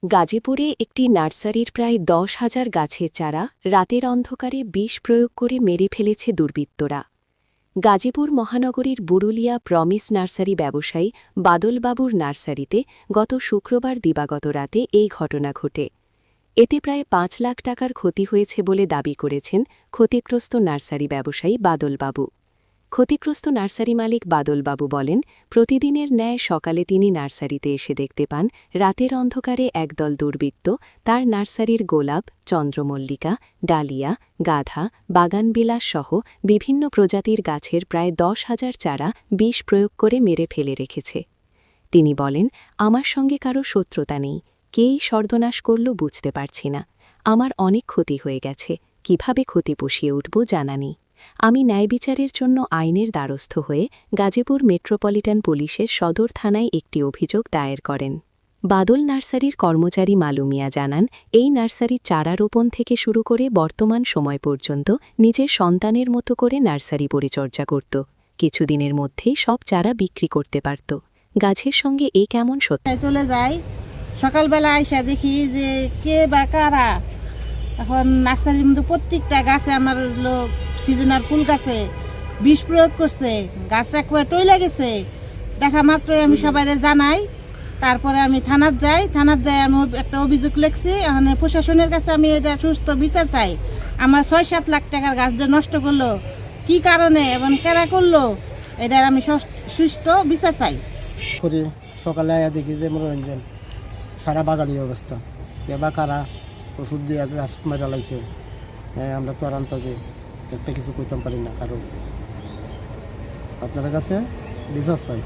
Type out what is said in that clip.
গাজীপুরে একটি নার্সারির প্রায় ১০,০০০ গাছের চারা রাতের অন্ধকারে বিষ প্রয়োগ করে মেরে ফেলেছে দুর্বৃত্তরা। গাজীপুর মহানগরীর বুরুলিয়া প্রমিস নার্সারি ব্যবসায়ী বাদলবাবুর নার্সারিতে গত শুক্রবার দিবাগত রাতে এই ঘটনা ঘটে। এতে প্রায় ৫ লাখ টাকার ক্ষতি হয়েছে বলে দাবি করেছেন ক্ষতিগ্রস্ত নার্সারি ব্যবসায়ী বাদলবাবু। ক্ষতিগ্রস্ত নার্সারি মালিক বাদলবাবু বলেন, প্রতিদিনের ন্যায় সকালে তিনি নার্সারিতে এসে দেখতে পান রাতের অন্ধকারে একদল দুর্বৃত্ত তার নার্সারির গোলাপ, চন্দ্রমল্লিকা, ডালিয়া, গাধা, বাগানবিলাস সহ বিভিন্ন প্রজাতির গাছের প্রায় ১০,০০০ চারা বিষ প্রয়োগ করে মেরে ফেলে রেখেছে। তিনি বলেন, আমার সঙ্গে কারো শত্রুতা নেই, কেই সর্বনাশ করল বুঝতে পারছি না। আমার অনেক ক্ষতি হয়ে গেছে, কিভাবে ক্ষতি পুষিয়ে উঠব জানা নেই। আমি ন্যায়বিচারের জন্য আইনের দ্বারস্থ হয়ে গাজীপুর মেট্রোপলিটন পুলিশের সদর থানায় একটি অভিযোগ দায়ের করেন। বাদল নার্সারির কর্মচারী মালুমিয়া জানান, এই নার্সারির চারা রোপণ থেকে শুরু করে বর্তমান সময় পর্যন্ত নিজের সন্তানের মতো করে নার্সারি পরিচর্যা করত। কিছুদিনের মধ্যেই সব চারা বিক্রি করতে পারত। গাছের সঙ্গে এ কেমন সত্য চলে যাই, সকালবেলা আইসা দেখি যে কে বা কারা এখন নার্সারির মধ্যে প্রত্যেকটা গাছে আমার সিজনাল ফুল গাছে বিষ প্রয়োগ করছে। গাছ একবার টইলে গেছে। দেখা মাত্রই আমি সবাই জানাই, তারপরে আমি থানার যাই আমি একটা অভিযোগ লিখছি। এখন প্রশাসনের কাছে আমি এটা সুস্থ বিচার চাই। আমার ৬-৭ লাখ টাকার গাছ যে নষ্ট করলো, কি কারণে এবং কারা করলো, এটার আমি সুস্থ বিচার চাই। সকালে আয়া দেখি যে মনোরঞ্জন সারা বাগালি অবস্থা, এবার কারা ওষুধ দিয়ে গাছ মারা লাইছে। আমরা তো আর আন্তাজে একটা কিছু করতে পারি না, কারণ আপনার কাছে বিচার চাই।